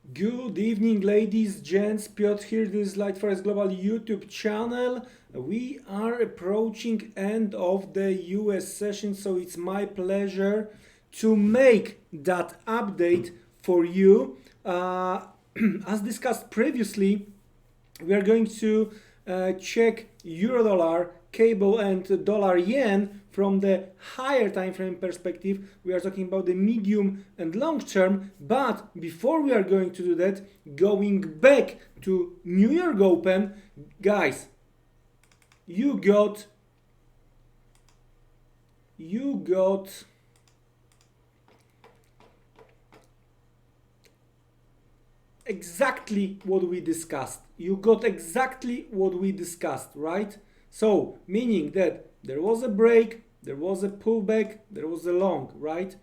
Good evening, ladies, gents. Piotr here. This is Light Forex Global YouTube channel. We are approaching end of the US session, so it's my pleasure to make that update for you. As discussed previously, we are going to check euro dollar, cable, and dollar yen from the higher time frame perspective. We are talking about the medium and long term, but before we are going to do that, going back to New York Open, guys, you got exactly what we discussed. You got exactly what we discussed, right? So, meaning that there was a break, there was a pullback, there was a long, right?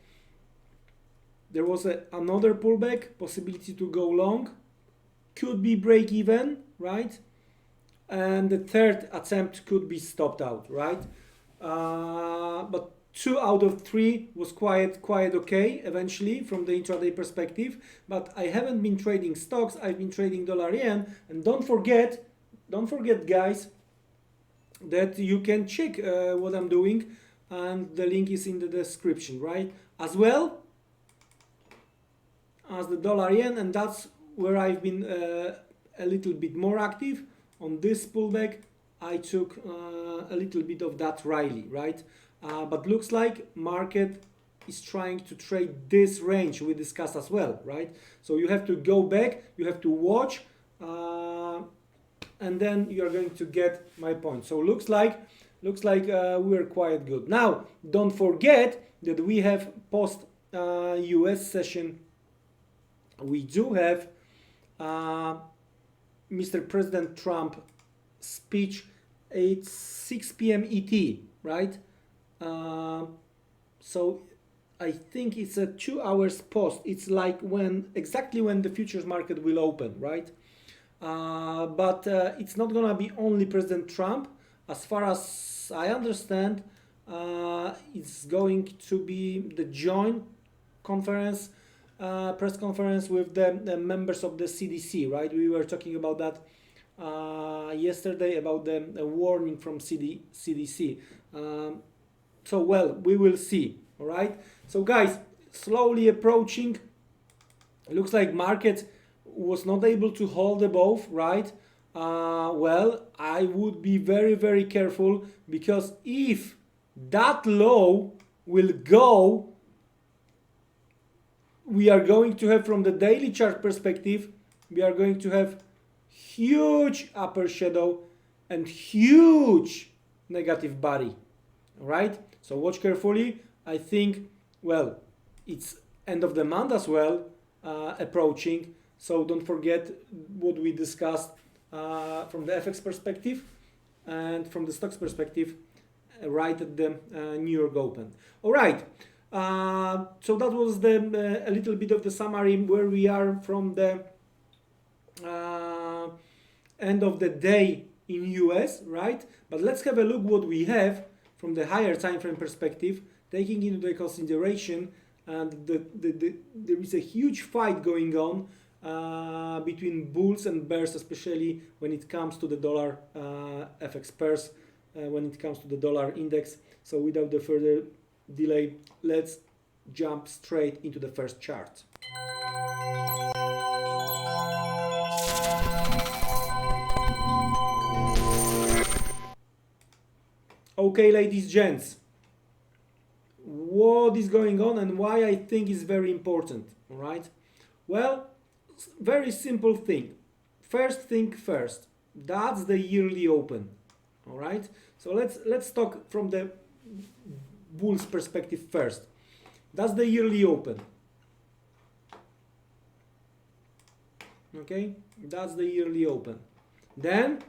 There was another pullback, possibility to go long, could be break even, right? And the third attempt could be stopped out, right? But 2 out of 3 was quite okay eventually from the intraday perspective. But I haven't been trading stocks, I've been trading dollar yen. And don't forget guys, that you can check what I'm doing, and the link is in the description, right? As well as the dollar yen, and that's where I've been a little bit more active. On this pullback, I took a little bit of that rally, right? But looks like market is trying to trade this range we discussed as well, right? So you have to go back, you have to watch, and then you are going to get my point. So looks like we're quite good. Now, don't forget that we have post US session. We do have Mr. President Trump speech at 6 p.m. ET, right? So I think it's a 2 hours post. It's like exactly when the futures market will open, right? But it's not gonna be only President Trump. As far as I understand, it's going to be the joint conference, press conference with the members of the CDC, right? We were talking about that yesterday, about the warning from CDC. So, well, we will see, all right? So, guys, slowly approaching. It looks like market was not able to hold above, right? Well, I would be very careful, because if that low will go, we are going to have, from the daily chart perspective, we are going to have huge upper shadow and huge negative body, all right? So watch carefully. I think, well, it's end of the month as well, approaching. So don't forget what we discussed from the FX perspective and from the stocks perspective right at the New York Open. All right. So that was a little bit of the summary where we are from the end of the day in US, right? But let's have a look what we have from the higher time frame perspective, taking into the consideration, and there is a huge fight going on between bulls and bears, especially when it comes to the dollar FX pairs, when it comes to the dollar index. So without the further delay, let's jump straight into the first chart. Okay, ladies, gents, what is going on and why I think is very important, all right? Well, very simple thing. First thing first, that's the yearly open, all right? So let's talk from the bulls perspective first. That's the yearly open. Okay, that's the yearly open. Then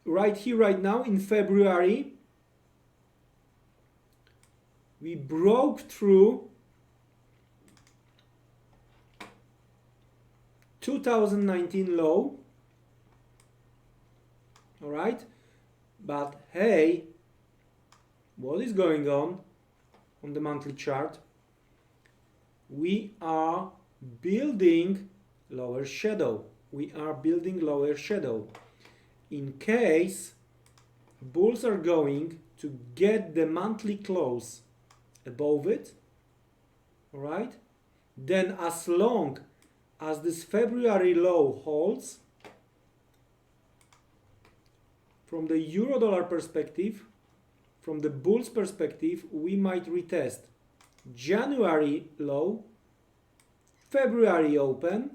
right here, right now in February, we broke through 2019 low, all right? But hey, what is going on the monthly chart? we are building lower shadow. We are building lower shadow. In case bulls are going to get the monthly close above it, all right, then as long as this February low holds, from the euro dollar perspective, from the bulls perspective, we might retest January low, February open,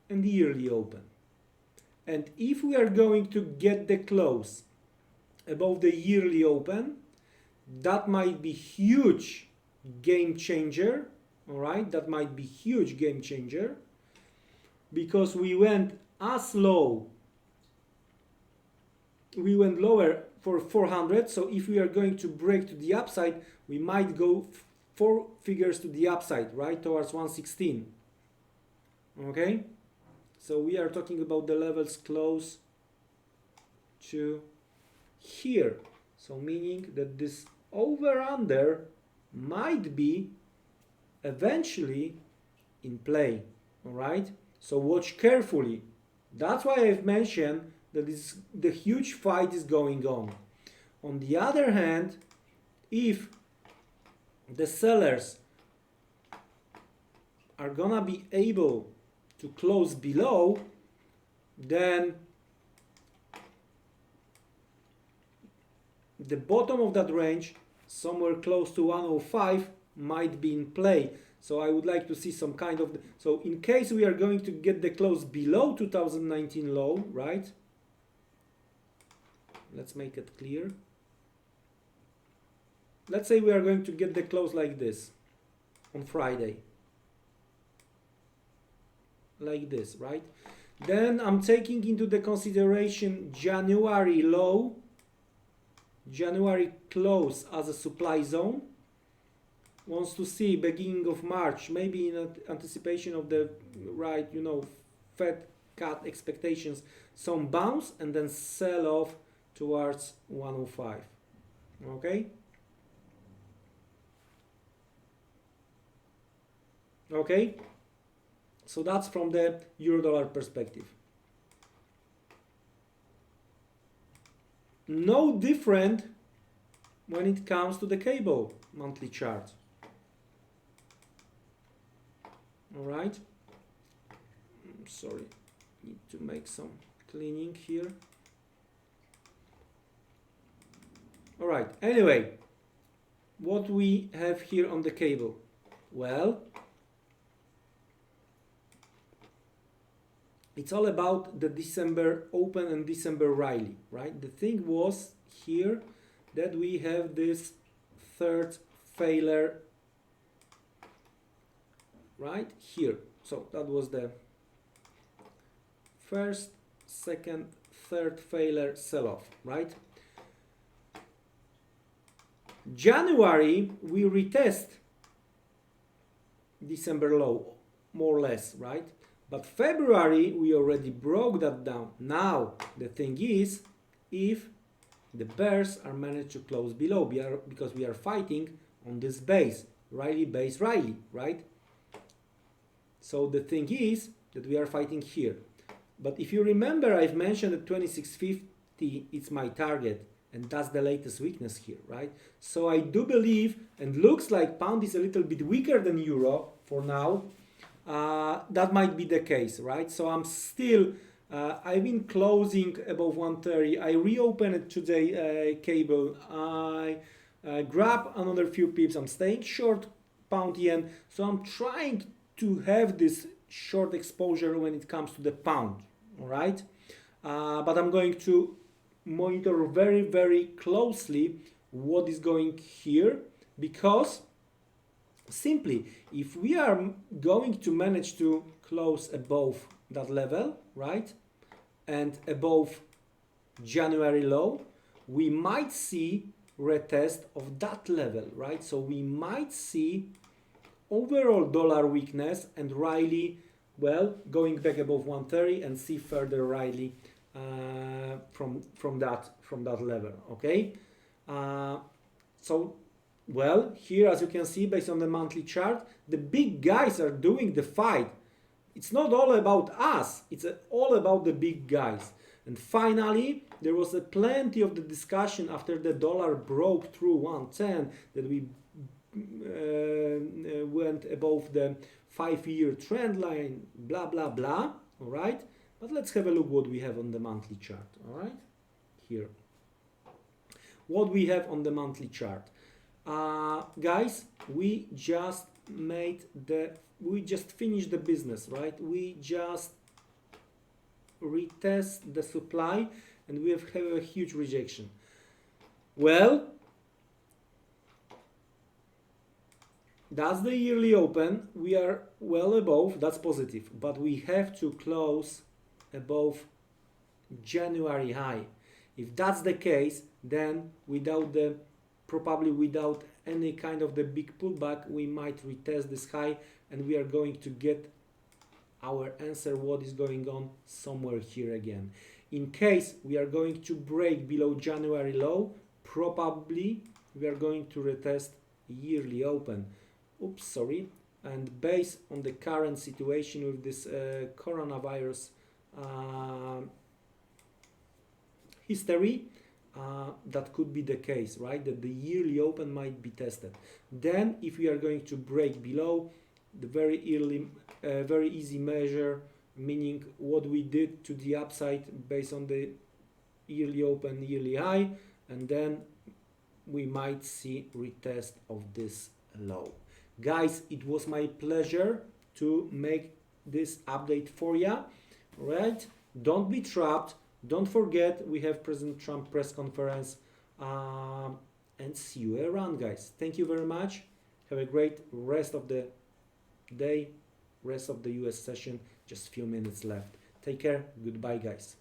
and the yearly open. And if we are going to get the close above the yearly open, that might be huge game changer. All right, that might be huge game changer, because we went as low, we went lower for 400. So if we are going to break to the upside, we might go 4 figures to the upside, right, towards 116. Okay, so we are talking about the levels close to here. So meaning that this over under might be eventually in play. All right, so watch carefully. That's why I've mentioned that the huge fight is going on. On the other hand, if the sellers are gonna be able to close below, then the bottom of that range, somewhere close to 105, might be in play. So I would like to see some kind of, so in case we are going to get the close below 2019 low, right? Let's make it clear. Let's say we are going to get the close like this on Friday. Like this, right? Then I'm taking into the consideration January low, January close as a supply zone. Wants to see beginning of March, maybe in anticipation of the right, you know, Fed cut expectations, some bounce and then sell off towards 105. Okay? Okay? So that's from the euro dollar perspective. No different when it comes to the cable monthly chart. All right. Sorry, need to make some cleaning here. All right. Anyway, what we have here on the cable? Well, it's all about the December open and December rally, right? The thing was here that we have this third failure right here. So that was the first, second, third failure sell-off, right? January we retest December low, more or less, right? But February we already broke that down. Now the thing is, if the bears are managed to close below, because we are fighting on this base, Riley base Riley, right? So the thing is that we are fighting here. But if you remember, I've mentioned that 2650 is my target, and that's the latest weakness here, right? So I do believe, and looks like pound is a little bit weaker than euro for now. That might be the case, right? So I'm still, I've been closing above 130. I reopened it today, cable. I grab another few pips. I'm staying short pound yen. So I'm trying to have this short exposure when it comes to the pound, all right? But I'm going to monitor very, very closely what is going here, because simply, if we are going to manage to close above that level, right, and above January low, we might see retest of that level, right? So we might see overall dollar weakness and rally, well, going back above 130 and see further rally from that level. Okay, so Well, here as you can see based on the monthly chart, the big guys are doing the fight. It's not all about us, it's all about the big guys. And finally, there was plenty of the discussion after the dollar broke through 110 that we went above the 5-year trend line, blah blah blah. All right, but let's have a look what we have on the monthly chart. All right, here, what we have on the monthly chart, guys. We just finished the business, right? We just retest the supply and we have a huge rejection. Well, that's the yearly open. We are well above, that's positive, but we have to close above January high. If that's the case, then probably without any kind of the big pullback, we might retest this high and we are going to get our answer what is going on somewhere here again. In case we are going to break below January low, probably we are going to retest yearly open. Oops, sorry. And based on the current situation with this coronavirus history, that could be the case, right? That the yearly open might be tested. Then if we are going to break below the very easy measure, meaning what we did to the upside based on the yearly open, yearly high, and then we might see retest of this low. Guys, it was my pleasure to make this update for you, right? Don't be trapped. Don't forget, we have President Trump press conference, and see you around, guys. Thank you very much. Have a great rest of the day, rest of the US session. Just a few minutes left. Take care. Goodbye, guys.